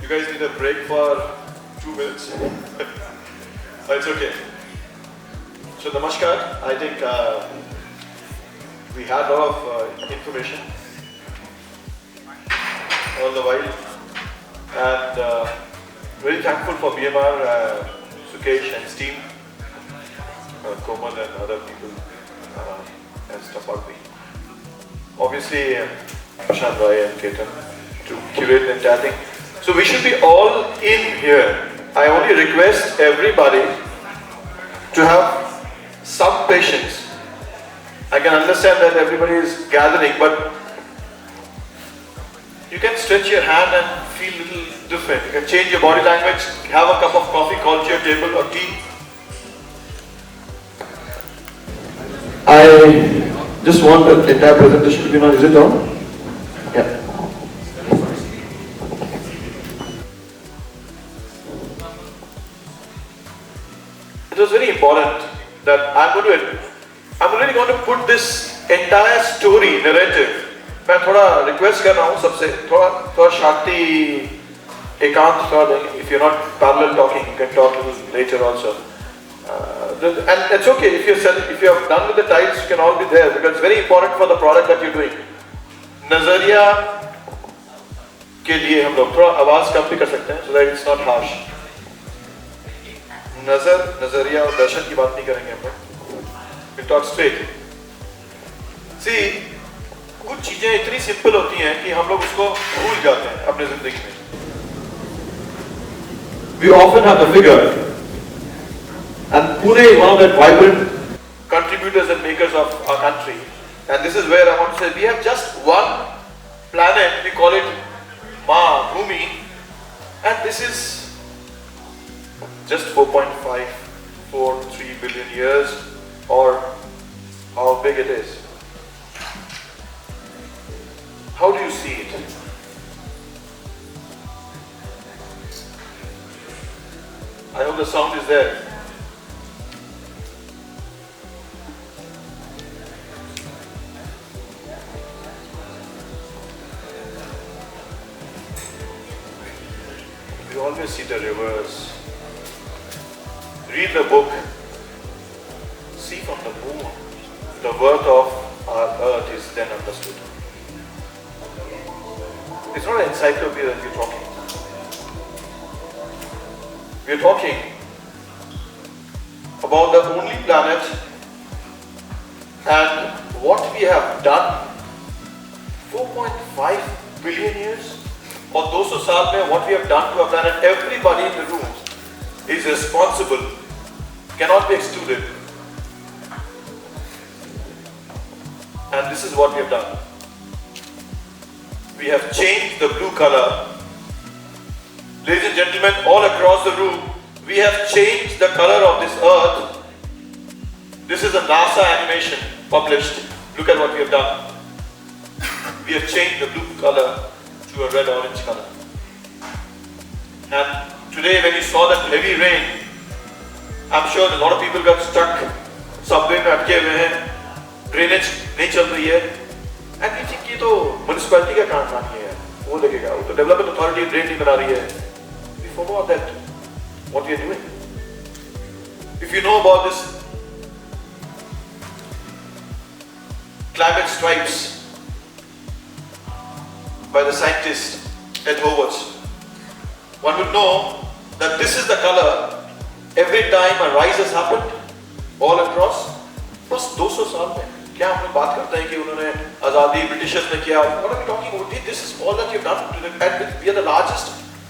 You guys need a break for 2 minutes. It's okay. So namaskar. I think we had a lot of information all the while, and very thankful for BMR, Sukesh and his team, Komal and other people, and stuff like me. Obviously, Prashant Rai and Ketan to curate the entire thing. So we should be all in here. I only request everybody to have some patience. I can understand that everybody is gathering, but you can stretch your hand and feel a little different. You can change your body language, have a cup of coffee, call to your table or tea. I just want the entire presentation to be on. Is it on? Yeah. It was very important that I'm really going to put this entire story, narrative. मैं थोड़ा request कर रहा हूँ सबसे थोड़ा शांति एकांत थोड़ा देंगे. If you're not parallel talking, you can talk a little later also. And it's okay if you have done with the tiles, you can all be there because it's very important for the product that you're doing. नजरिया के लिए हम लोग थोड़ा आवाज कम भी कर सकते हैं so that it's not harsh. नजरिया और दर्शन की बात नहीं करेंगे हम लोग. We'll talk straight. See, कुछ चीजें इतनी सिंपल होती हैं कि हम लोग उसको भूल जाते हैं अपने जिंदगी में. We often have the figure, and Pune is one of the vibrant contributors and makers of our country. And this is where I want to say we have just one planet. We call it Ma Bhumi, and this is just 4.543 billion years, or how big it is. How do you see it? I hope the sound is there. We always see the rivers. Read the book. See from the moon. The worth of our earth is then understood. It's not an encyclopedia that we're talking. We're talking about the only planet and what we have done 4.5 billion years or 200 साल में what we have done to our planet. Everybody in the room is responsible, cannot be excluded. And this is what we have done. We have changed the blue color. Ladies and gentlemen, all across the room, we have changed the color of this earth. This is a NASA animation published. Look at what we have done. We have changed the blue color to a red-orange color. And today when you saw that heavy rain, I'm sure a lot of people got stuck. Subway में अटके हुए हैं. Drainage नहीं चल रही है. And we think ये तो municipality का काम नहीं है. वो लगेगा. वो तो development authority drain नहीं बना रही है. We forgot that. What we are doing. If you know about this climate stripes by the scientist Ed Howard, one would know that this is the color every time a rise has happened all across. बस 200 साल में. क्या हम लोग बात करते हैं कि उन्होंने आजादी ब्रिटिशर्स ने किया? What are we talking about? This is all that you've done. And we are the largest,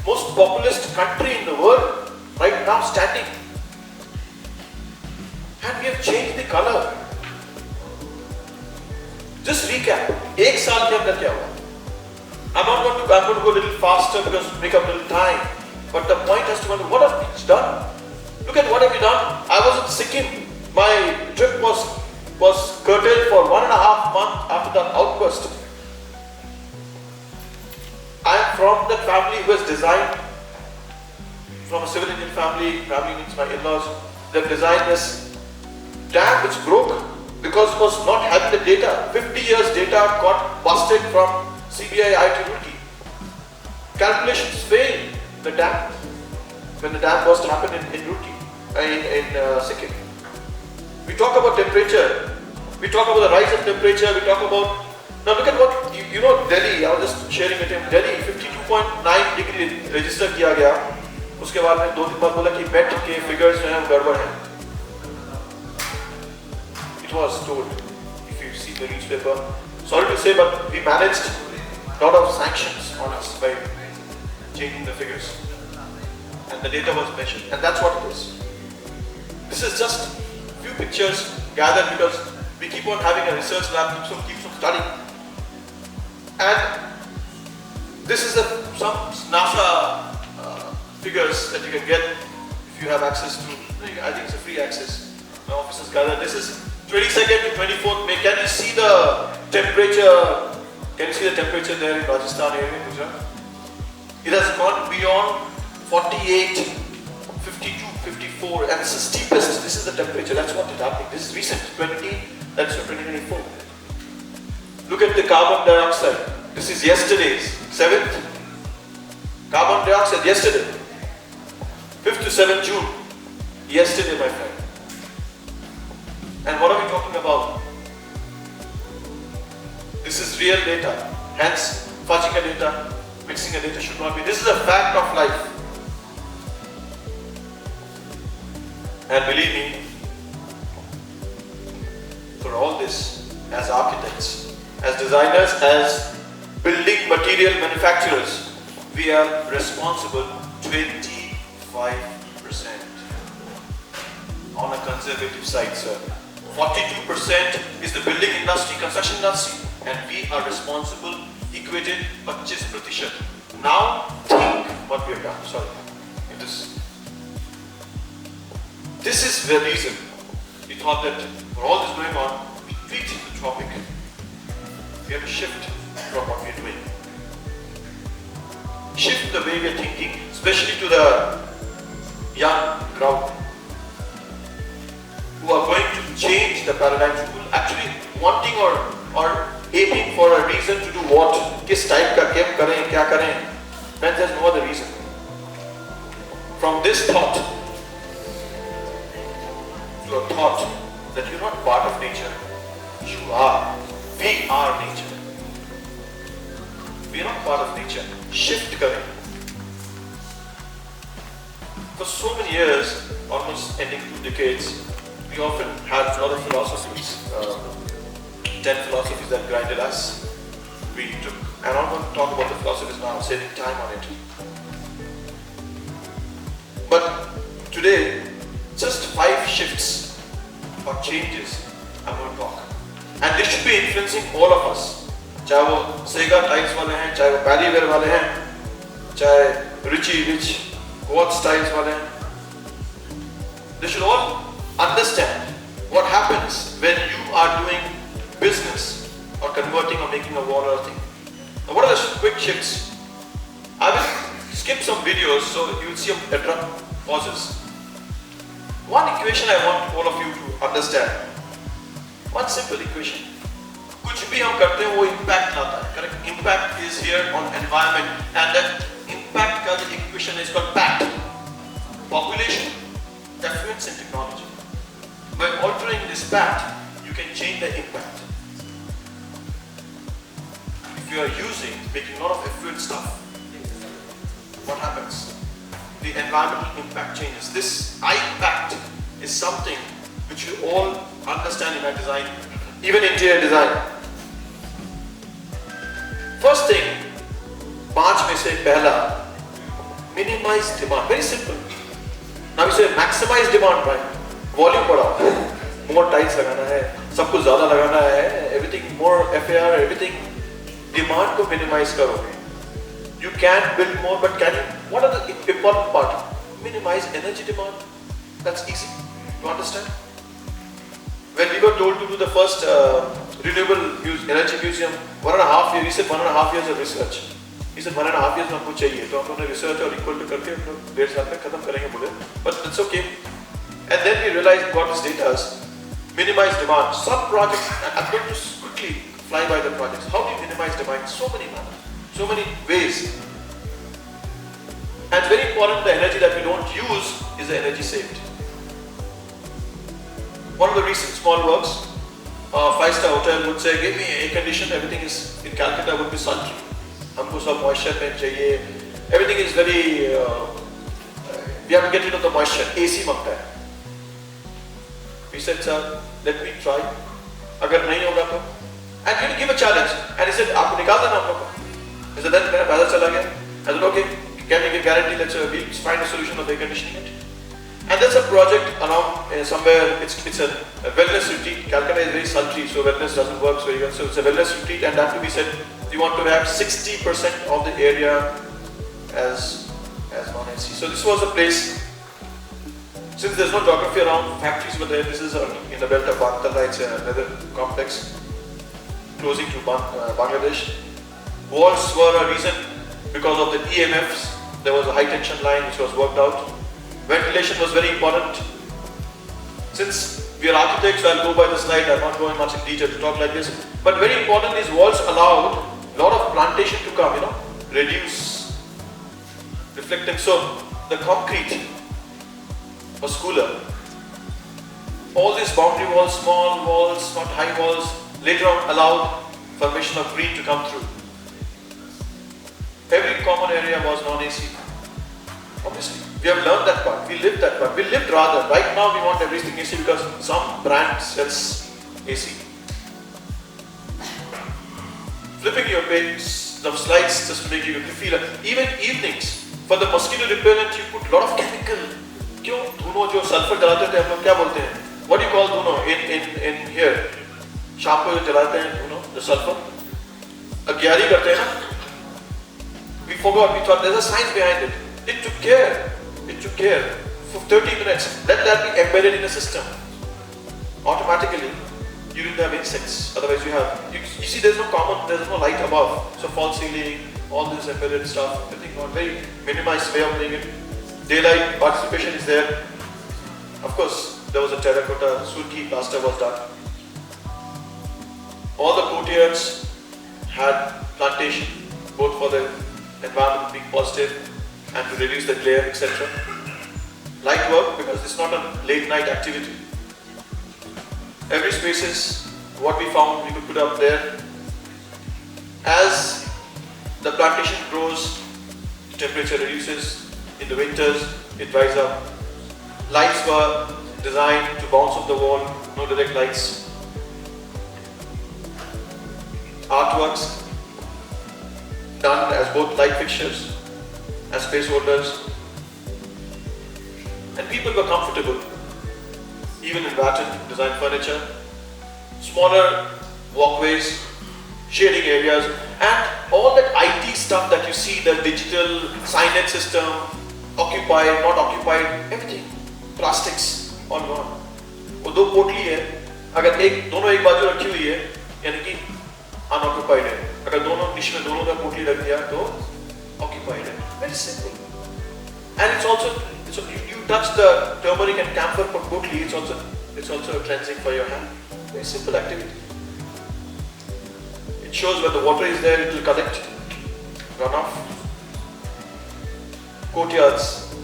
most populous country in the world right now standing. And we have changed the color. Just recap. एक साल के अंदर क्या हुआ? I'm going to go a little faster because to make up a little time. But the point has to be, what have we done? Look at what have we done. I was in Sikkim. My trip was curtailed for 1.5 months after the outburst. I am from the family who has designed, from a civil Indian family means my in-laws, they have designed this dam which broke because it was not having the data. 50 years data got busted from CBI IIT Roorkee. Calculations failed. the dam, when the dam burst happened in Roorkee, in Sikkim. We talk about temperature, we talk about the rise of temperature, we talk about, now look at what, you know Delhi, I was just sharing with him, Delhi 52.9 degree register किया गया, उसके बाद में 2 दिन बाद बोला कि Met के figures जो हैं वो गड़बड़ हैं. It was told, if you see the newspaper, sorry to say, but we managed a lot of sanctions on us by changing the figures. And the data was measured, and that's what it is. This is just few pictures gathered because we keep on having a research lab, keeps on studying. And this is some NASA figures that you can get if you have access to, I think it's a free access. My officers gather. This is 22nd to 24th May. Can you see the temperature? Can you see the temperature there in Rajasthan area, Gujarat? It has gone beyond 48, 52, 54, and this is steepest. This is the temperature. That's what is happening. This is recent, that's 2024. Look at the carbon dioxide. This is yesterday's 7th. Carbon dioxide yesterday, 5th to 7th June. Yesterday, my friend. And what are we talking about? This is real data. Hence, fudging a data, mixing a data should not be. This is a fact of life. And believe me, for all this, as architects, as designers, as building material manufacturers, we are responsible 25% on a conservative side, sir. 42% is the building industry, construction industry, and we are responsible, equated 25%. Now, think what we have done. Sorry, this is the reason we thought that for all this going on, we tweaked the topic. We have to shift from what we are doing. Shift the way we are thinking, especially to the young crowd who are going to change the paradigm, who will actually wanting or aiming for a reason to do what, किस type का क्या करें, क्या करें, when there's no other reason. From this thought to a thought that you're not part of nature, you are. We are nature. We are not part of nature. Shift करें. For so many years, almost ending 2 decades, we often had a lot of philosophies, 10 philosophies that guided us. We took, and I'm going to talk about the philosophies now, saving time on it. But today, just 5 shifts or changes I'm going to talk. And this should be influencing all of us. चाहे वो Sega tiles वाले हैं, चाहे वो Pallyware वाले हैं, चाहे Richie Rich Goat styles वाले हैं. They should all understand what happens when you are doing business or converting or making a wall or a thing. Now what are the quick shifts? I will skip some videos so you will see abrupt pauses. One equation I want all of you to understand. One simple equation. कुछ भी हम करते हैं वो impact लाता है. Correct? Impact is here on environment, and that impact का जो equation is called PAT. Population, affluence and technology. By altering this PAT, you can change the impact. If you are making a lot of effluent stuff, what happens? The environmental impact changes. This impact is something which you all understand in our design, even interior design. First thing, 5 में से पहला, minimize demand. Very simple. Now you say maximize demand, right? Volume बढ़ाओ. More tiles लगाना है, सब कुछ ज़्यादा लगाना है, everything more FAR, everything. Demand को minimize करो. You can build more, but can you? What are the important part? Minimize energy demand. That's easy to understand. When we were told to do the first renewable energy museum, 1.5 years, he said 1.5 years of research. He said 1.5 years में हमको चाहिए, तो हम लोगों ने research और equal to करके 1.5 साल में खत्म करेंगे बोले. But it's okay. And then we realized what this data is. Minimize demand. Some projects, I'm going to quickly fly by the projects. How do you minimize demand? So many ways. And it's very important, the energy that we don't use is the energy saved. One of the recent small works, five-star hotel would say, give me air condition, everything is, in Calcutta would be sultry. Humko sab moisture mein chahiye. Everything is very, we have to get rid of the moisture, AC mangta hai. We said, sir, let me try. Agar nahi hoga to. And he give a challenge. And he said, aapko nikal dena hum log ko. He said, then mera paisa chala gaya. I said, okay, can you give guarantee, we'll find a solution of air conditioning it. And there's a project around somewhere, it's a wellness retreat. Calcutta is very sultry, so wellness doesn't work very well. So it's a wellness retreat, and that to be said, we want to have 60% of the area as non-AC. So this was a place, since there's no geography around, factories were there. This is in the belt of Bantala, it's another complex closing to Bangladesh. Walls were a reason because of the EMFs. There was a high tension line which was worked out. Ventilation was very important. Since we are architects, so I'll go by the slide, I'm not going much in detail to talk like this. But very important, these walls allowed a lot of plantation to come, reduce reflecting. So the concrete was cooler. All these boundary walls, small walls, not high walls, later on allowed formation of green to come through. Every common area was non-AC. Obviously, we have learned that part. We lived that part. We lived rather. Right now, we want everything AC because some brand sells AC. Flipping your page, the slides just make you feel. Even evenings, for the mosquito repellent, you put a lot of chemical. क्यों धुनो जो sulphur जलाते थे हम लोग क्या बोलते हैं? What do you call धुनो in here? शाम को जो जलाते हैं धुनो, the sulfur. अग्यारी करते हैं ना? We forgot. We thought there's a science behind it. It took care. It took care. For 30 minutes, let that be embedded in a system. Automatically, you didn't have insects. Otherwise, you see, there's no light above. So false ceiling, all this embedded stuff, everything not very minimized way of doing it. Daylight participation is there. Of course, there was a terracotta surki plaster was done. All the courtyards had plantation, both for the environment being positive and to reduce the glare, etc. Light work because it's not a late night activity. Every spaces, what we found, we could put up there. As the plantation grows, the temperature reduces. In the winters, it dries up. Lights were designed to bounce off the wall, no direct lights. Artworks done as both light fixtures, as space holders. And people were comfortable. Even in Baton, designed furniture. Smaller walkways, shading areas, and all that IT stuff that you see, the digital signage system, occupied, not occupied, everything. Plastics, all gone. वो दो पोटली है, अगर दोनों एक बाजू रखी हुई है, यानी कि unoccupied है. अगर दोनों निश में दोनों का पोटली रख दिया तो occupied है. Very simple. And it's also, so you touch the turmeric and camphor potli, it's also a cleansing for your hand. Very simple activity. It shows when the water is there, it will collect, run off. Courtyards.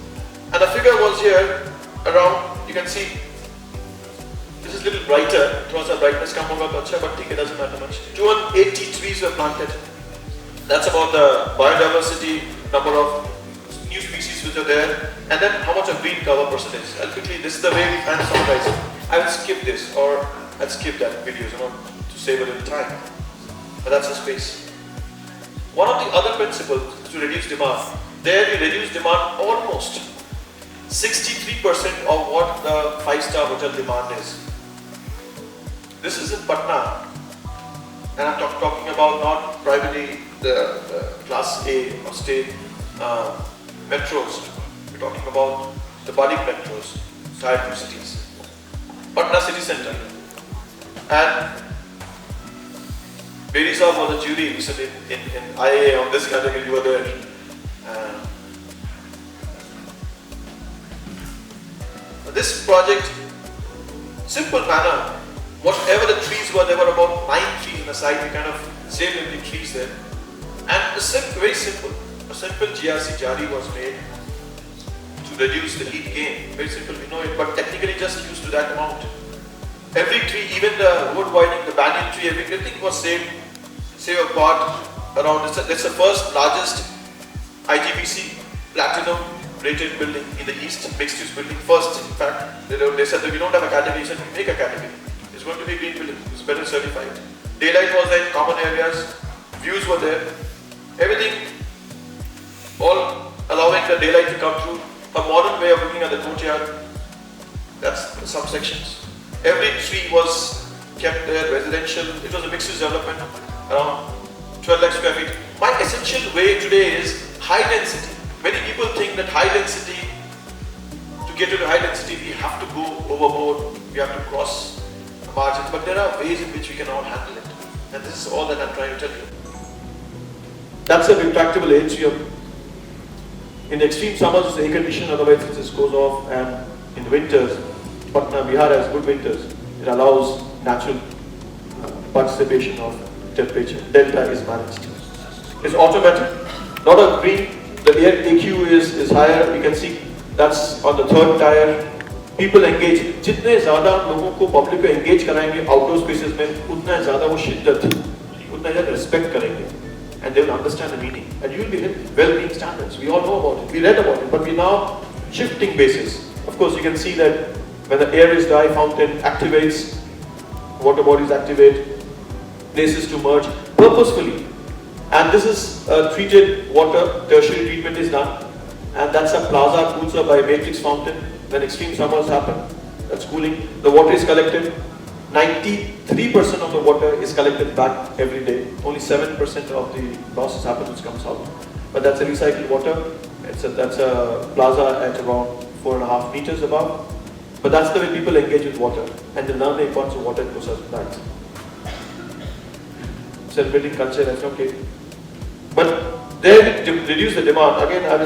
And the figure was here around, you can see, this is a little brighter. It was a brightness come over, but it doesn't matter much. 280 trees were planted. That's about the biodiversity, number of new species which are there, and then how much of green cover percentage. I'll quickly, this is the way we plan to summarize it. I will skip this, or I'll skip that video, to save a little time. But that's the space. One of the other principles is to reduce demand. There we reduce demand almost 63% of what the 5-star hotel demand is. This is in Patna, and I'm talking about not primarily the class A or state metros. We're talking about the budding metros, tier 2 cities. Patna city center. And Bedi Saab was a jury recently in IAA on this category, you were there. This project, simple manner, whatever the trees were, there were about 9 trees on the side, we kind of saved every trees there. And very simple, a simple GRC jari was made to reduce the heat gain. Very simple, we know it, but technically just used to that amount. Every tree, even the road widening, the banyan tree, everything was saved apart around. It's the first largest IGBC platinum rated building in the east, mixed use building. First, in fact, they said that we don't have a category, so we make a category. It's going to be a green building, it's better certified. Daylight was there in common areas, views were there, everything, all allowing the daylight to come through. A modern way of looking at the courtyard, that's the subsections. Every tree was kept there, residential, it was a mixed use development, around 12 lakh square feet. My essential way today is high density. Many people think that high density, to get to the high density, we have to go overboard, we have to cross the margins, but there are ways in which we can all handle it. And this is all that I'm trying to tell you. That's a retractable atrium. In the extreme summers, it's air conditioned, otherwise it just goes off, and in the winters, Patna, Bihar has good winters. It allows natural participation of temperature. Delta is managed. It's automatic, not a green. The air AQ is higher. You can see that's on the third tier. People engage. जितने ज़्यादा लोगों को public को engage कराएंगे outdoor spaces में, उतना ज़्यादा वो शिद्दत, उतना ज़्यादा respect करेंगे, and they will understand the meaning. And you will be well-being standards. We all know about it. We read about it, but we now shifting bases. Of course, you can see that when the air is dry, fountain activates, water bodies activate, places to merge purposefully. And this is treated water, tertiary treatment is done. And that's a plaza Kulsa by matrix fountain. When extreme summers happen, that's cooling. The water is collected. 93% of the water is collected back every day. Only 7% of the losses happen which comes out. But that's a recycled water. That's a plaza at around 4.5 meters above. But that's the way people engage with water. And they learn the importance of water in Kusa's plants. Celebrating culture, that's okay. But they reduce the demand. Again, I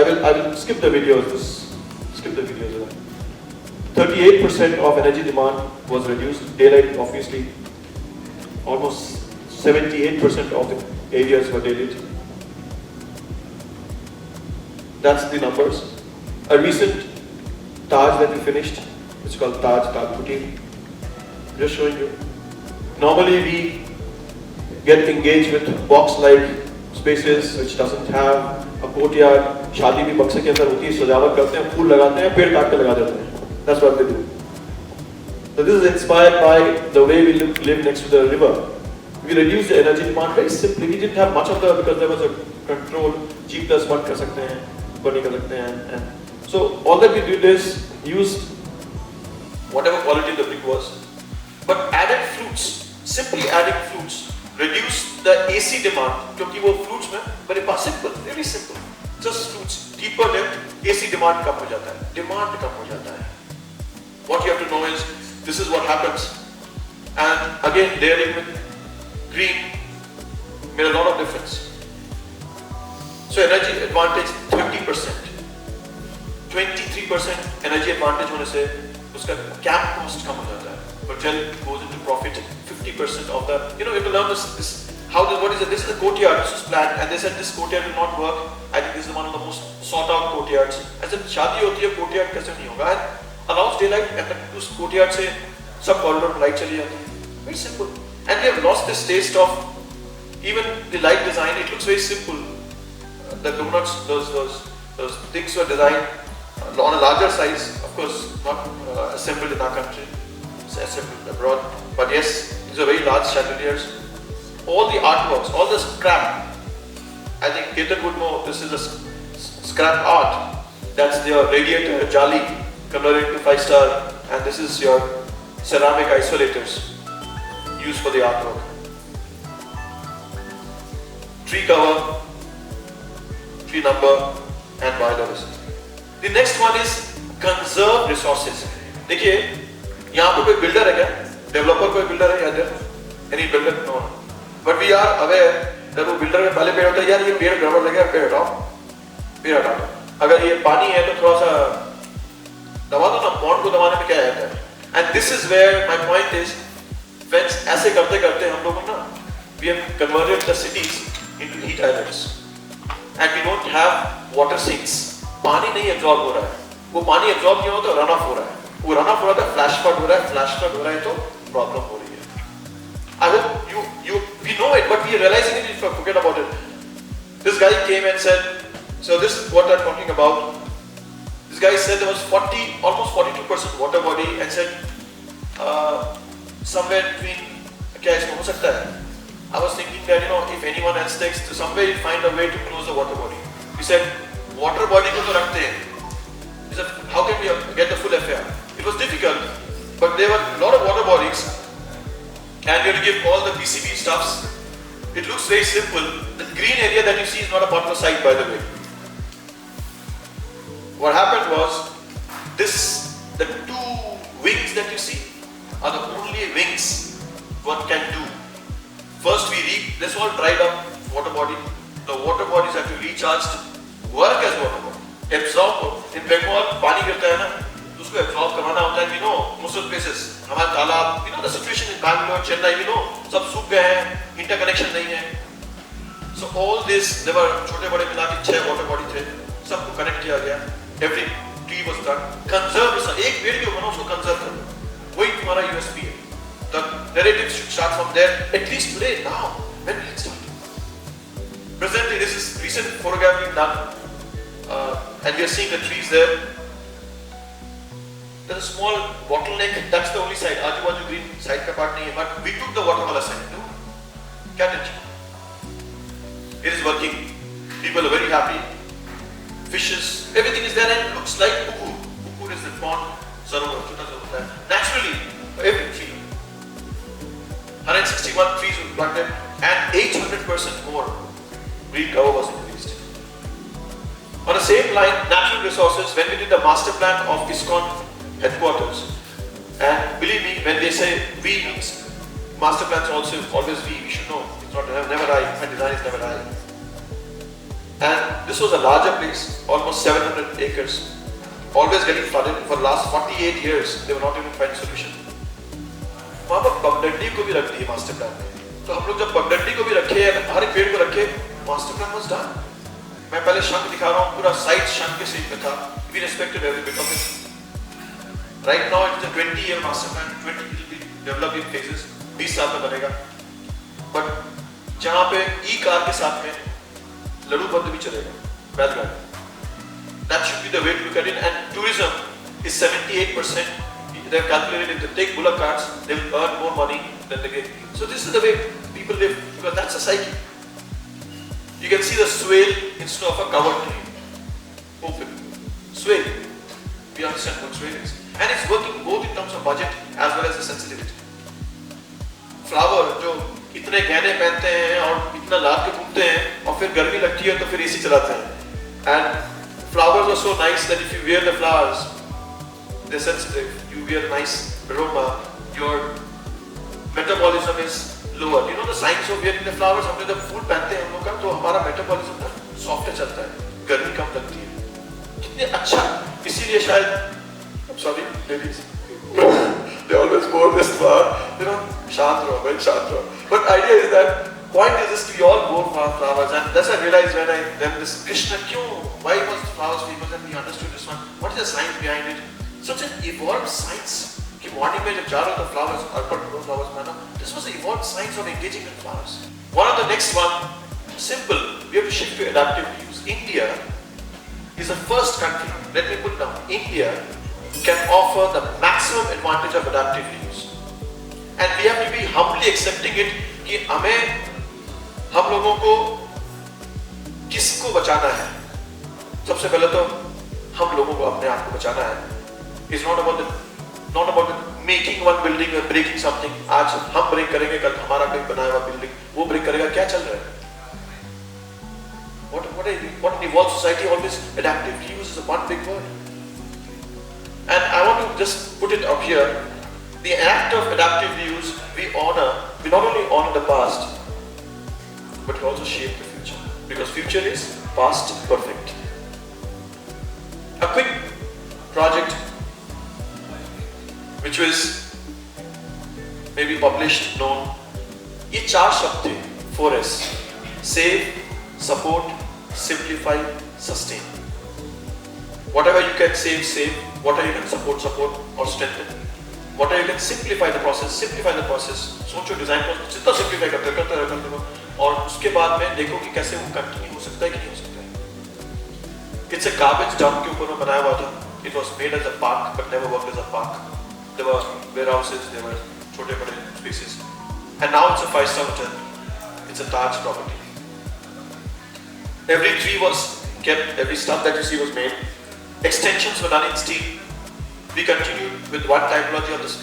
will skip the videos. Skip the videos. 38% of energy demand was reduced. Daylight, obviously, almost 78% of the areas were daylit. That's the numbers. A recent Taj that we finished, it's called Taj Putti. Just showing you. Normally we get engaged with box-like spaces which doesn't have a courtyard. शादी भी बक्से के अंदर होती है, सजावट करते हैं, फूल लगाते हैं, पेड़ काट के लगा देते हैं. That's what they do. So this is inspired by the way we live next to the river. We reduced the energy demand very simply. We didn't have much of the, because there was a control. cheap plus one कर सकते हैं, ऊपर नहीं कर सकते हैं, and so all that we did is used whatever quality the brick was, but added fruits. Simply adding fruits. Reduce the AC demand, क्योंकि वो fruits में मेरे पास simple, very simple, just fruits. Deeper depth, AC demand कम हो जाता है, demand कम हो जाता है. What you have to know is, this is what happens, and again layering with green made a lot of difference. So energy advantage 30%, 23% energy advantage होने से उसका cap cost कम हो जाता है. But gel goes into profit. 50% of the, you have to learn this how this, what is it? This is the courtyard, this is planned, and they said this courtyard will not work. I think this is one of the most sought out courtyards. I said शादी होती है, courtyard कैसे नहीं होगा? And allows daylight, and उस courtyard से सब corridor में light चली जाती है. Very simple. And we have lost this taste of even the light design. It looks very simple. The donuts, those things were designed on a larger size. Of course, not assembled in our country. It's assembled abroad. But yes, these are very large chandeliers. All the artworks, all the scrap. I think Ketan would know this is a scrap art. That's your radiator jali converted to 5-star, and this is your ceramic isolators used for the artwork. Tree cover, tree number, and biodiversity. The next one is conserve resources. देखिए, यहाँ पे कोई builder है क्या? Developer कोई builder है या any builder? No. But we are aware that वो builder में पहले पेड़ होता है, यार ये पेड़ गड़बड़ लगे, पेड़ हटाओ. अगर ये पानी है तो थोड़ा सा दबा दो ना, pond को दबाने में क्या आता है? And this is where my point is, when ऐसे करते करते हम लोगों ना, we have converted the cities into heat islands, and we don't have water sinks. पानी नहीं एब्जॉर्ब हो रहा है, वो पानी एब्जॉर्ब नहीं हो तो रन ऑफ हो रहा है, वो रन ऑफ हो रहा है फ्लैश फ्लड हो रहा है, फ्लैश फ्लड हो रहा है तो प्रॉब्लम हो रही है. I hope we know it, but we are realizing it if we forget about it. This guy came and said, so this is what I'm talking about. This guy said there was almost 42% water body and said somewhere between, क्या इसमें हो सकता है? I was thinking that if anyone else takes, to somewhere you find a way to close the water body. He said water body को तो रखते हैं. He said how can we get the full affair? It was difficult, but there were a lot of water bodies, and you have to give all the PCB stuffs. It looks very simple. The green area that you see is not a bottom side, by the way. What happened was the two wings that you see are the only wings one can do. First this all dried up water body. The water bodies have to be recharged, work as water body, absorb. In Bengal, पानी गिरता है ना, उसको absorb करवाना होता है. Most of the places, हमारे तालाब, the situation in Bangalore, Chennai, सब सूख गए हैं, interconnection नहीं है. So all this, there were छोटे बड़े मिला के 6 water body थे, सबको connect किया गया. Every tree was done. Conserve, एक पेड़ क्यों बना उसको conserve करो. वही तुम्हारा USP है. The narrative should start from there. At least today, now, when will it start? Presently, this is recent photograph being done, and we are seeing the trees there. There's a small bottleneck. That's the only side. Aaju baaju green side का part नहीं है. But we took the water wala side. क्या tension? It is working. People are very happy. Fishes, everything is there, and it looks like Pukur. Pukur is the pond. Sarovar, छोटा सा होता है. Naturally, every tree. 161 trees were planted, and 800% more green cover was increased. On the same line, natural resources, when we did the master plan of ISKCON headquarters, and believe me, when they say we means master plans also always we should know. It's not never I, my design is never I. And this was a larger place, almost 700 acres, always getting flooded. For the last 48 years, they were not able to find a solution. वहाँ पर पगडंडी को भी रख the master plan में. तो हम लोग जब पगडंडी को भी रखे, हर एक पेड़ को रखे, मास्टर प्लान वाज डन. मैं पहले शंख दिखा रहा हूँ, पूरा साइट शंख के सीट में था. We respected every bit of it. Right now it's a 20-year master plan. 20 will be developed in phases. 20 साल में बनेगा. But जहाँ पे कार के साथ में लड्डू बंद भी चलेगा, बैलगाड़ी. That should be the way to look at it. And tourism is 78%. They have calculated if they take bullock carts, they will earn more money than they get. So this is the way people live, because that's a psyche. You can see the swale instead of a covered tree. Open. Swale. We understand what swale is. And it's working both in terms of budget as well as the sensitivity. Flower, जो इतने गहने पहनते हैं और इतना लाद के घूमते हैं और फिर गर्मी लगती है तो फिर एसी चलाते हैं. And flowers are so nice that if you wear the flowers, they're sensitive. You wear a nice aroma. Your metabolism is lower. You know the science of wearing the flowers. हम जब फूल पहनते हैं हम लोग का तो हमारा metabolism ना softer चलता है, गर्मी कम लगती है. कितने अच्छा. इसीलिए शायद, I'm sorry, ladies, they always bore this flower. शांत रहो, very शांत रहो. But idea is that point is just we all bore flowers, and that's I realized when this Krishna why was flowers famous, and we understood this one. What is the science behind it? Such an evolved science. कि morning में जब जा रहा था flowers, urban flowers में ना, this was the evolved science of engaging with flowers. One of the next one, simple. We have to shift to adaptive reuse. India is the first country. Let me put it down. India can offer the maximum advantage of adaptive reuse, and we have to be humbly accepting it. कि हम लोगों को किसको बचाना है? सबसे पहले तो हम लोगों को अपने आप को बचाना है. It's not about the making one building or breaking something. आज हम break करेंगे, कल हमारा कोई बनाया हुआ building वो break करेगा. क्या चल रहा है? What an evolved society, always adaptive reuse is a one big word. And I want to just put it up here. The act of adaptive reuse, we not only honor the past, but we also shape the future. Because future is past perfect. A quick project which was maybe published, known. ये 4 शब्द थे, 4S: save, support, simplify, sustain. Whatever you can save, save. Whatever you can support, support or strengthen. Whatever you can simplify the process, simplify the process. सोचो design process जितना simplify करते रहो और उसके बाद में देखो कि कैसे वो कंटिन्यू हो सकता है कि नहीं हो सकता है. It's a garbage dump के ऊपर में बनाया हुआ था. It was made as a park but never worked as a park. There were warehouses, there were छोटे बड़े spaces, and now it's a 5-star hotel. It's a Taj property. Every tree was kept, every stump that you see was made. Extensions were done in steel. We continued with one typology of this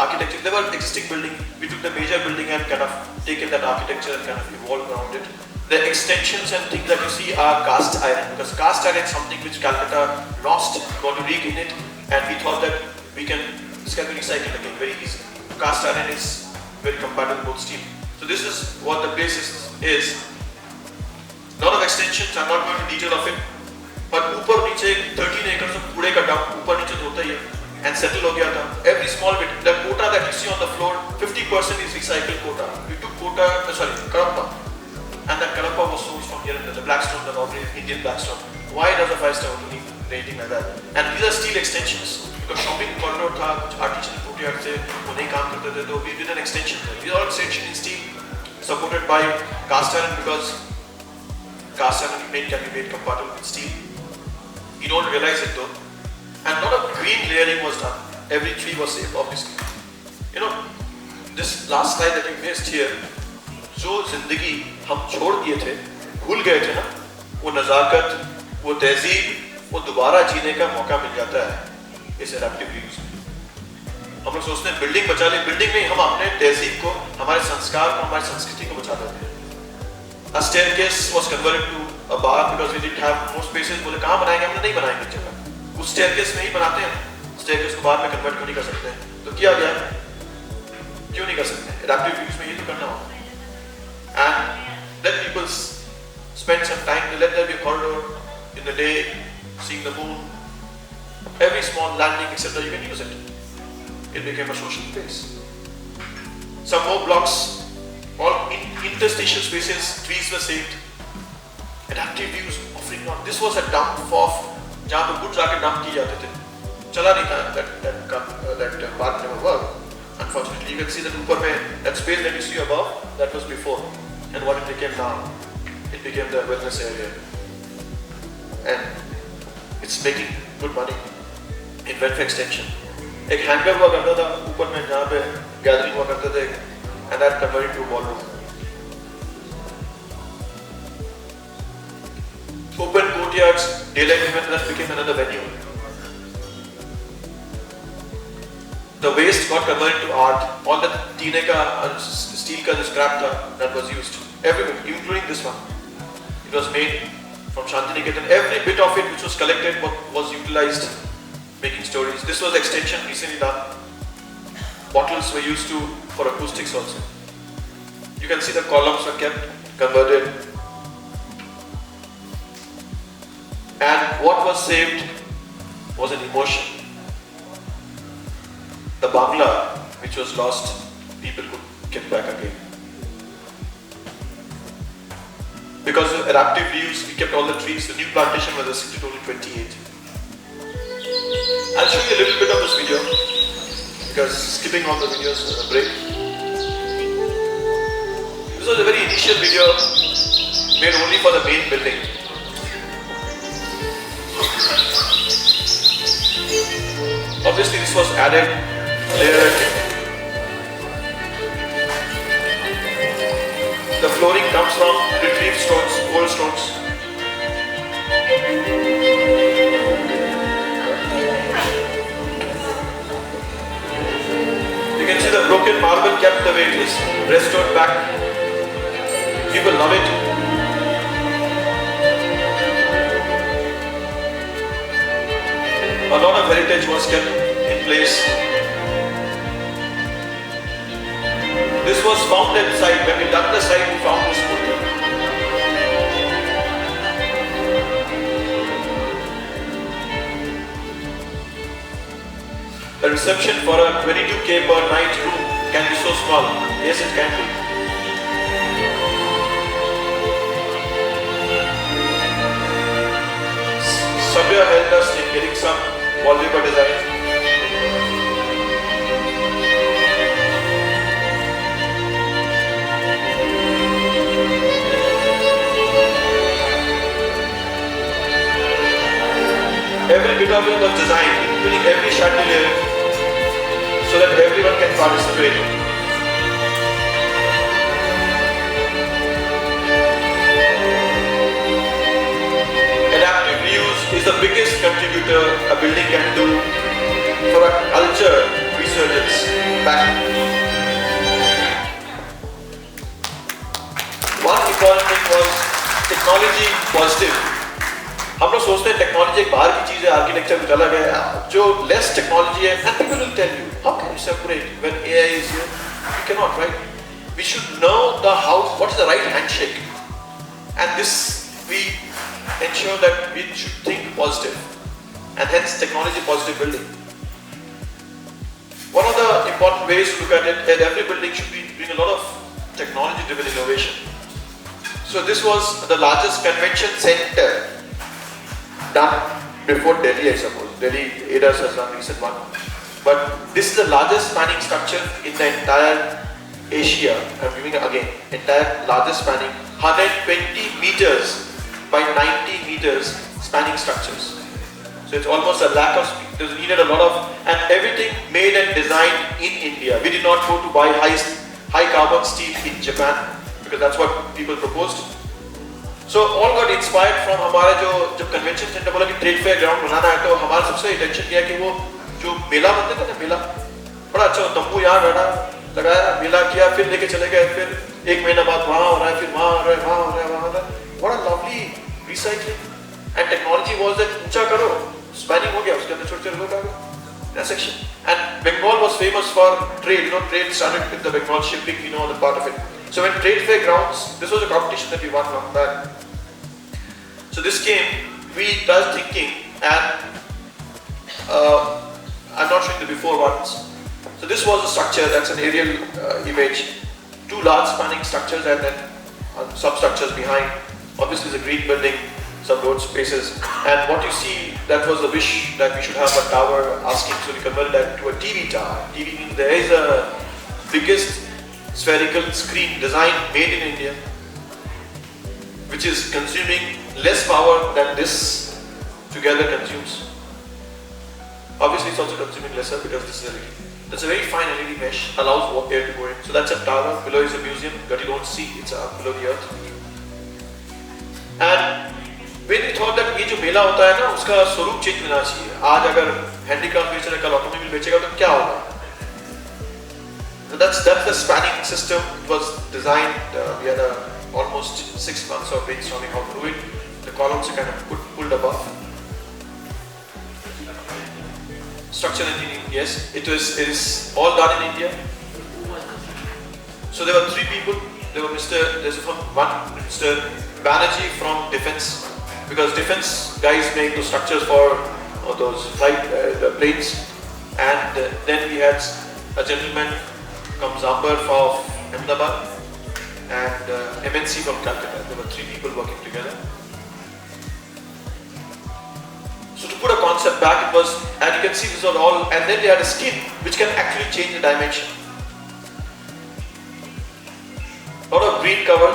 architecture. There were existing building. We took the major building and kind of taken that architecture and kind of evolved around it. The extensions and things that you see are cast iron, because cast iron is something which Calcutta lost. We want to regain it, and we thought that this can be recycled again very easily. Cast iron is very compatible with steel. So this is what the place is. Lot of extensions. I'm not going into detail of it. But ऊपर नीचे 13 acres of कूड़े का dump ऊपर नीचे तो होता ही है, and settle हो गया था. Every small bit, the quota that you see on the floor, 50% is recycled quota. We took Kadapa, and that Kadapa was sourced from here, the Blackstone, the ordinary Indian Blackstone. Why does a 5-star hotel need rating like that? And these are steel extensions. Because shopping corridor था, artisan courtyard थे, वो नहीं काम करते थे, तो we did an extension there. These are all extensions in steel, supported by cast iron, because cast iron can be made compatible with steel. You don't realize it though. And a lot of green layering was done. Every tree was saved, obviously. You know, this last slide that you missed here, जो जिंदगी हम छोड़ दिए थे, भूल गए थे ना, वो नज़ाकत, वो तहजीब, वो दोबारा जीने का मौका मिल जाता है इस एडेप्टिव रीयूज में. हम लोग सोचते हैं बिल्डिंग बचा ले, बिल्डिंग में हम अपने तहजीब को, हमारे संस्कार को, हमारी संस्कृति को बचा देते हैं. A staircase was converted to a bar because we didn't have more spaces. बोले कहाँ बनाएंगे, हमने नहीं बनाएंगे जगह. उस staircase में ही बनाते हैं. Staircase को बार में convert क्यों नहीं कर सकते हैं? तो किया गया. क्यों नहीं कर सकते? Adaptive reuse में ये तो करना होगा. And let people spend some time. Let there be a corridor in the day, seeing the moon. Every small landing, etc. You can use it. It became a social space. Some more blocks. All interstitial spaces, trees were saved. Adaptive views offering not. This was a dump of जहाँ पे goods आके dump की जाते थे. चला नहीं था that part never worked. Unfortunately, you can see that ऊपर में that space that you see above, that was before, and what it became now, it became the wellness area, and it's making good money in welfare extension. एक hangar हुआ करता था ऊपर में जहाँ पे gathering हुआ करते थे. And that converted to a ballroom. Open courtyards, daylight event, that became another venue. The waste got converted to art. All the teen ka, steel ka scrap tha, that was used. Everything, including this one. It was made from Shantiniketan. Every bit of it which was collected was utilized, making stories. This was extension recently done. Bottles were used for acoustics also. You can see the columns were kept, converted. And what was saved was an emotion. The Bangla, which was lost, people could get back again. Because of adaptive reuse, we kept all the trees. The new plantation was restricted to only 28. I'll show you a little bit of this video, because skipping all the videos is a break. This was a very initial video made only for the main building. Obviously this was added later. The flooring comes from retrieved stones, old stones. You can see the broken marble kept the way it is, restored back. People love it. A lot of heritage was kept in place. This was found at the site. When we dug the site, we found this courtyard. The reception for a 22K per night room can be so small. Yes, it can be. Sabya held us in getting some wallpaper design. Every bit of it was designed, including every chandelier, so that everyone can participate. Adaptive reuse is the biggest contributor a building can do for a culture resurgence back. One important thing was technology positive. हम लोग सोचते हैं technology एक बाहर की चीज है, architecture कुछ अलग है, जो लेस टेक्नोलॉजी है, and people will tell you, how can you separate when AI is here? You cannot, right? We should know what is the right handshake, and this we ensure that we should think positive, and hence technology positive building. One of the important ways to look at it, that every building should be doing a lot of technology-driven innovation. So this was the largest convention center done before Delhi, I suppose. Delhi, ADAS has done recent one. But this is the largest spanning structure in the entire Asia. I'm giving it again. Entire largest spanning 120 meters by 90 meters spanning structures. So it's almost a lack of speed. There's needed a lot of, and everything made and designed in India. We did not go to buy high carbon steel in Japan because that's what people proposed. So all got inspired from हमारे जब convention center बोला कि trade fair ground बनाना है तो हमारा सबसे attention किया कि वो जो मेला बनते थे ना, मेला बड़ा अच्छा तंबू यहाँ बैठा लगाया, मेला किया, फिर लेके चले गए, फिर एक महीना बाद वहाँ हो रहा है, फिर वहाँ हो रहा है, वहाँ हो रहा है, वहाँ हो रहा है. What a lovely recycling and technology was that ऊंचा करो, spanning हो गया, उसके अंदर छोटे-छोटे लोग आ गए, that section. And Bengal was famous for trade. Trade started with the Bengal shipping, the part of it. So when trade fair grounds, this was a competition that we won long back. So this came, we started thinking, and I'm not showing the before ones. So this was a structure, that's an aerial image. Two large spanning structures and then substructures behind. Obviously it's a green building, some road spaces. And what you see, that was the wish that we should have a tower asking, so we converted that to a TV tower. TV means there is a biggest spherical screen design made in India, which is consuming less power than this together consumes. Obviously it's also consuming lesser because this is a LED. That's a very fine LED mesh, allows air to go in. So that's a tower, below is a museum, but you don't see, it's below the earth. And when we thought that ये जो मेला होता है ना, उसका स्वरूप change होना चाहिए. आज अगर handicraft बेच रहा है, कल ऑटोमोबाइल बेचेगा तो क्या होगा? So that's the spanning system. It was designed, we had almost 6 months of brainstorming how to do it. The columns are kind of pulled above. Structural engineering, yes, it is all done in India. So there were 3 people. There were Mr. Banerjee from Defence, because Defence guys make those structures for those the planes. And then we had a gentleman from Zambar from Ahmedabad and MNC from Calcutta. There were 3 people working together. So to put a concept back, it was, and you can see this was all, and then they had a skin which can actually change the dimension. A lot of green cover.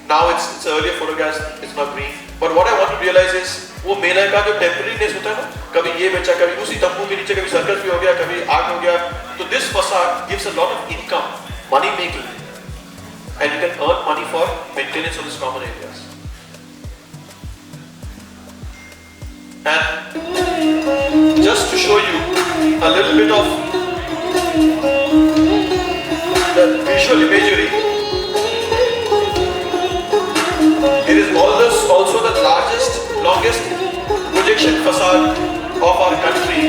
Now it's earlier photographs, it's not green. But what I want to realize is, वो मेला का जो temporariness होता है ना, कभी ये बेचा, कभी उसी तंबू के नीचे कभी सर्कस भी हो गया, कभी आग हो गया. तो this facade gives a lot of income, money making, and you can earn money for maintenance of these common areas. And just to show you a little bit of the visual imagery, it is also the longest projection facade of our country.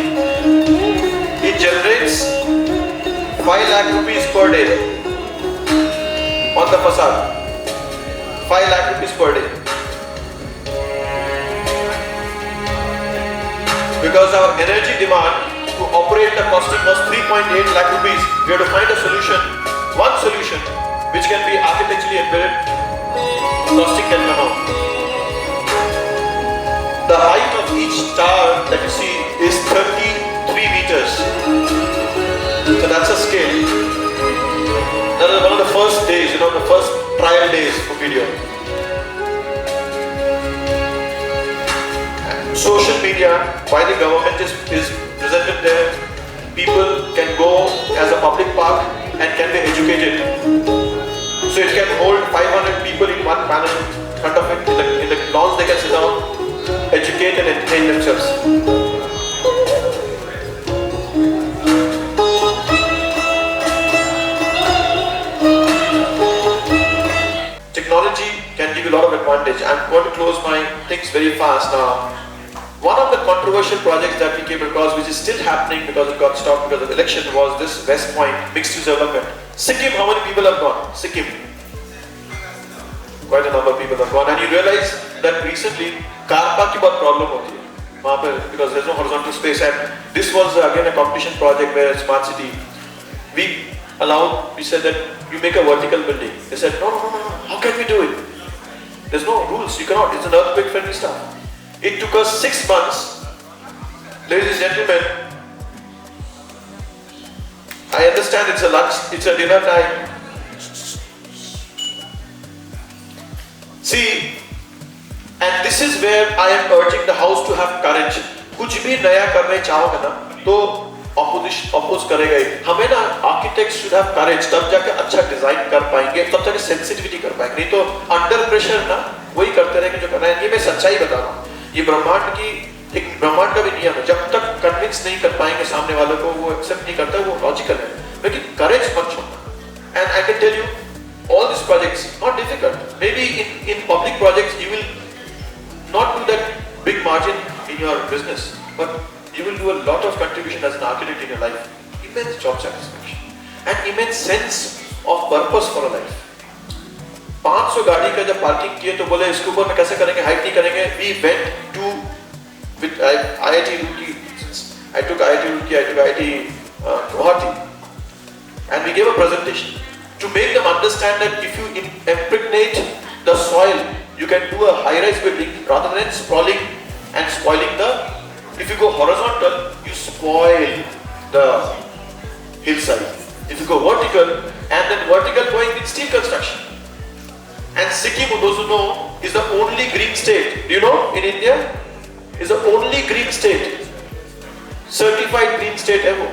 It generates 5 lakh rupees per day on the facade. 5 lakh rupees per day. Because our energy demand to operate the costing was 3.8 lakh rupees, we have to find a solution, one solution, which can be architecturally embedded. Costing can come out. The height of each each tower that you see is 33 meters. So that's a scale. That was one of the first days, the first trial days for video. Social media by the government is presented there. People can go as a public park and can be educated. So it can hold 500 people in one panel in front of it. In the lawns they can sit down, educate and entertain themselves. Technology can give you a lot of advantage. I'm going to close my things very fast now. One of the controversial projects that we came across, which is still happening because it got stopped because of election, was this West Point mixed use development. Sikkim, how many people have gone? Sikkim. Quite a number of people have gone. And you realize that recently, car park की बहुत problem होती है वहाँ पे, because there's no horizontal space. And this was again a competition project where Smart City, we said that you make a vertical building. They said, no, how can we do it? There's no rules, you cannot, it's an earthquake friendly stuff. It took us 6 months. Ladies and gentlemen, I understand it's a lunch, it's a dinner time. See, and this is where I am urging the house to have courage. कुछ भी नया करने चाहोगे ना, तो oppose करेगा ही. हमें ना architects should have courage, तब जाके अच्छा डिजाइन कर पाएंगे, तब जाके sensitivity कर पाएंगे. नहीं तो under pressure ना वही करते रहेंगे जो करना है. ये मैं सच्चाई बता रहा हूँ. ये ब्रह्मांड का भी नियम है. जब तक कन्विंस नहीं कर पाएंगे सामने वालों को, वो एक्सेप्ट नहीं करता, वो लॉजिकल है. लेकिन करेज मत छोड़ना. And I can tell you all these projects not difficult. Maybe in public projects you will not do that big margin in your business, but you will do a lot of contribution as an architect in your life. Immense job satisfaction and immense sense of purpose for a life. 500 गाड़ी का जब parking किए तो बोले इसके ऊपर में कैसे करेंगे, हाइट नहीं करेंगे. We went to with IIT Roorkee. I took IIT Roorkee, I took IIT Guwahati, and we gave a presentation to make them understand that if you impregnate the soil, you can do a high-rise building rather than sprawling and spoiling the. If you go horizontal, you spoil the hillside. If you go vertical, and then vertical going with steel construction. And Sikkim, those who know, is the only green state. Do you know? In India, is the only green state. Certified green state है वो.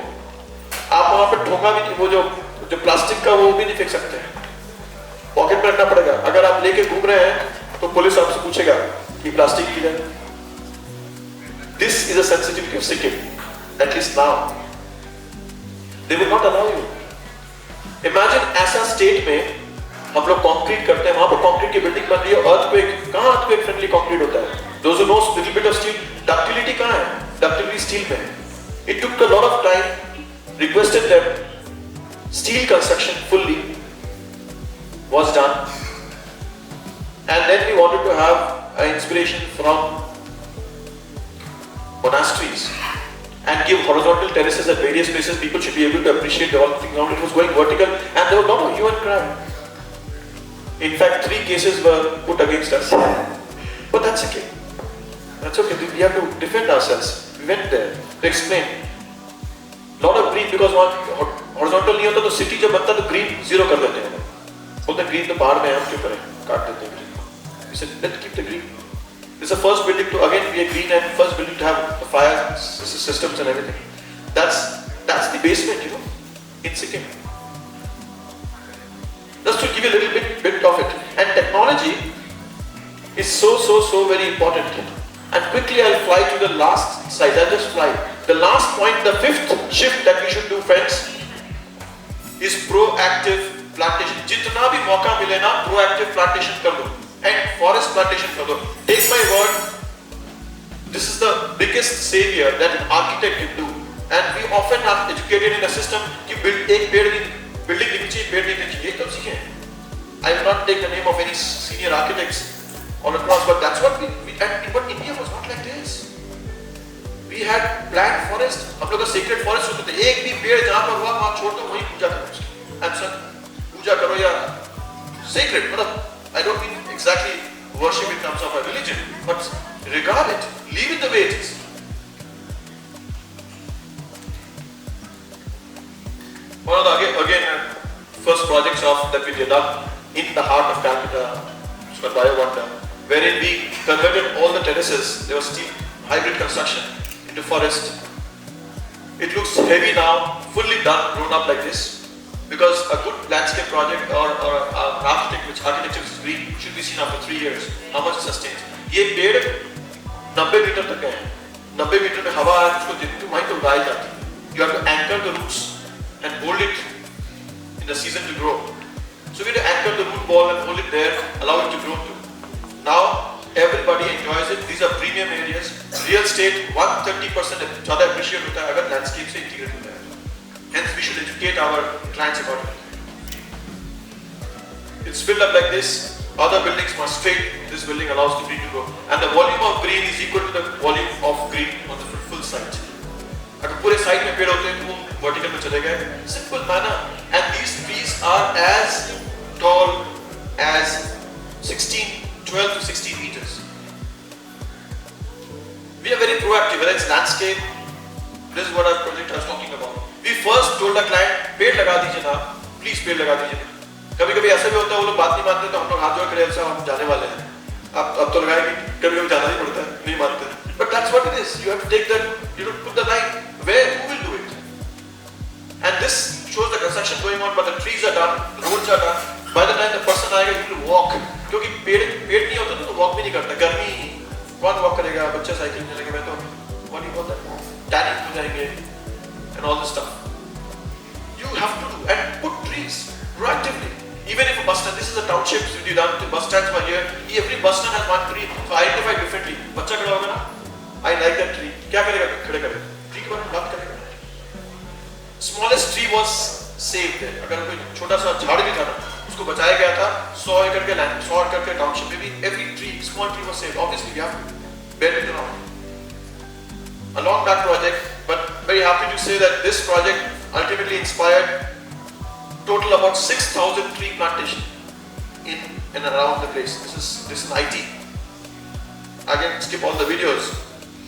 आप वहाँ पे ठोका भी नहीं, वो जो प्लास्टिक का वो भी नहीं फेंक सकते हैं. पॉकेट में रखना पड़ेगा. अगर आप लेके घूम रहे हैं तो पुलिस आपसे पूछेगा कि प्लास्टिक किधर. This is a sensitivity of Sikkim, at least now. They will not allow you. Imagine ऐसा स्टेट में हम लोग कंक्रीट करते हैं, वहां पर कंक्रीट की बिल्डिंग बन रही है. अर्थक्वेक, कहां अर्थक्वेक फ्रेंडली कंक्रीट होता है? Those who know little bit of steel, ductility कहां है? Ductility steel में. It took a lot of time. Requested them. Steel construction fully was done, and then we wanted to have an inspiration from monasteries and give horizontal terraces at various places. People should be able to appreciate the whole thing. Now it was going vertical, and there was a lot of hue and cry. In fact, 3 cases were put against us, but that's okay. That's okay. We have to defend ourselves. We went there to explain. Lot of green, because वहाँ horizontal नहीं होता तो city जब बनता तो green zero कर देते हैं. बोलते हैं green तो पहाड़ में हम क्यों करें, काट देते हैं green. We said let's keep the green. This is the first building to again be a green and first building to have the fire systems and everything. That's the basement, in Sikkim. Just to give you a little bit of it. And technology is so very important. And quickly I'll fly to the last slide. I'll just fly. The last point, the 5th shift that we should do, friends, is proactive plantation. जितना भी मौका मिले ना, proactive plantation कर दो. And forest plantation कर दो. Take my word, this is the biggest savior that an architect can do. And we often are educated in a system कि एक पेड़ भी building के पीछे पेड़ नहीं देखिए. ये कब सीखे? I will not take the name of any senior architects all across, but that's what but India was not like this. We had planned forest. हम लोग का sacred forest होते थे. एक भी पेड़ जहाँ पर हुआ वहाँ छोड़ दो, वहीं पूजा करो उसकी. And sir, पूजा करो या sacred. मतलब I don't mean exactly worship in terms of a religion, but regard it, leave it the way it is. One of the again first projects that we did up in the heart of Calcutta, it's called BioWonder, wherein we converted all the terraces, there was steel hybrid construction, into forest. It looks heavy now, fully done, grown up like this, because a good landscape project or architecture which is green should be seen after 3 years. How much it sustains? ये पेड़ 90 metre तक है, 90 metre में हवा है, उसको जितनी वहीं तो उड़ाई जाती है. You have to anchor the roots and hold it in the season to grow. So we have to anchor the root ball and hold it there, allow it to grow too. Now everybody enjoys it. These are premium areas. Real estate 130% ज़्यादा appreciate होता है अगर landscape से integrate होता है. Hence we should educate our clients about it. It's filled up like this. Other buildings must straight. This building allows the green to grow, and the volume of green is equal to the volume of green on the full site. अगर पूरे side में पेड़ होते हैं तो वो vertical में चले गए. Simple manner. And these trees are as tall as 12 to 16 meters. We are very proactive, whether it's landscape. This is what our project I was talking about. We first told our client, पेड़ लगा दीजिए ना, please पेड़ लगा दीजिए ना. कभी-कभी ऐसा भी होता है वो लोग बात नहीं मानते तो हम लोग हाथ जोड़ कर ऐसा हम जाने वाले हैं. अब तो लगाएंगे, कभी-कभी जाना ही पड़ता है, नहीं मानते. But that's what it is. You have to take that, you know, put the line. Who will do it? And this shows the construction going on, but the trees are done, the roads are done. By the time the person आएगा, he will walk. क्योंकि पेड़ नहीं होता तो walk भी नहीं करता. गर्मी कौन walk करेगा? बच्चे साइकिल चलेंगे. मैं तो what do you call that? Tanning हो जाएंगे and all this stuff. You have to do and put trees proactively. Even if a bus stand, this is a township, so you done the bus stands were here. Every bus stand has one tree, so identify differently. बच्चा खड़ा होगा ना? I like that tree. क्या करेगा? खड़े करेगा. Tree के बारे में बात करेगा. Smallest tree was saved there. अगर कोई छोटा सा झाड़ भी था ना, उसको बचाया गया था. 100 एकड़ के land, 100 एकड़ के township में भी every tree, small tree was saved. Obviously, we have to bear it around. Along that project, but very happy to say that this project ultimately inspired total about 6,000 tree plantation in and around the place. This is IT. Again, skip all the videos.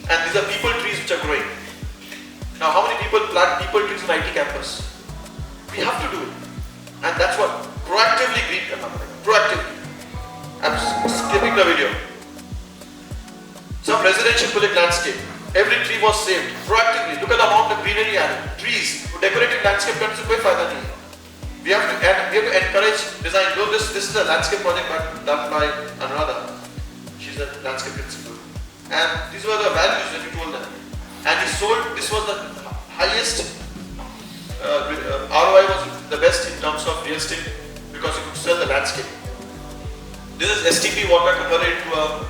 And these are people trees which are growing. Now, how many people plant people trees in IT campus? We have to do it. And that's what proactively green karna padega. Proactively. I'm skipping the video. Some residential project landscape. Every tree was saved. Proactively. Look at the amount of greenery added. Trees. Decorated landscape करने से कोई फायदा नहीं है. We have to encourage design. Though this is a landscape project done by Anuradha. She's a landscape principal. And these were the values that we told them. And he sold. This was the highest ROI was the best in terms of real estate because he could sell the landscape. This is STP water converted into a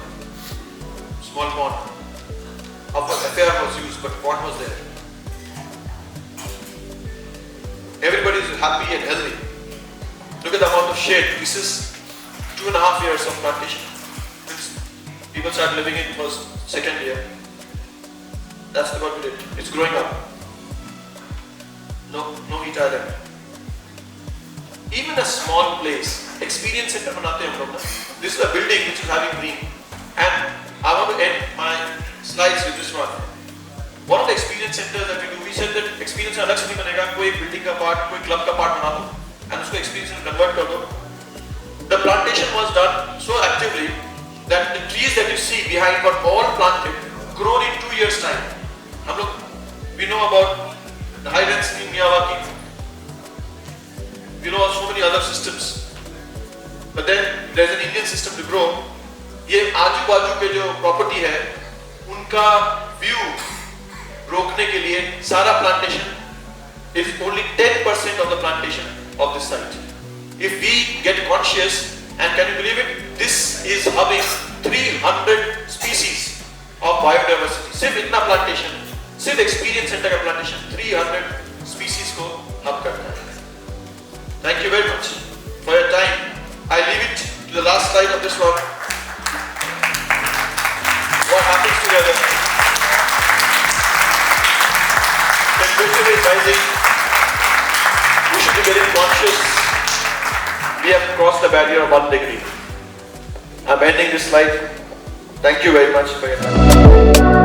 small pond. Upper FAR was used, but pond was there. Everybody is happy and healthy. Look at the amount of shade. This is 2.5 years of plantation. People start living in first, second year. That's about it. It's growing up. No heat island. Even a small place, experience center बनाते हैं हम लोग ना. This is a building which is having green. And I want to end my slides with this one. One of the experience centers that we do, we said that experience अलग से नहीं बनेगा. कोई building का part, कोई club का part बना दो, and उसको experience में convert कर दो. The plantation was done so actively that the trees that you see behind were all planted, grown in 2 years' time. हम लोग, we know about the high density Miyawaki. We know so many other systems. But then there's an Indian system to grow. ये आजू बाजू के जो property है, उनका view रोकने के लिए सारा plantation is only 10% of the plantation of this site. If we get conscious, and can you believe it? This is having 300 species of biodiversity. सिर्फ इतना plantation, सिर्फ experience center का plantation 300 species को hub करता है. Thank you very much for your time. I leave it to the last slide of this one. What happens together? Temperature is rising. We should be very conscious. We have crossed the barrier of 1 degree. I'm ending this slide. Thank you very much for your time.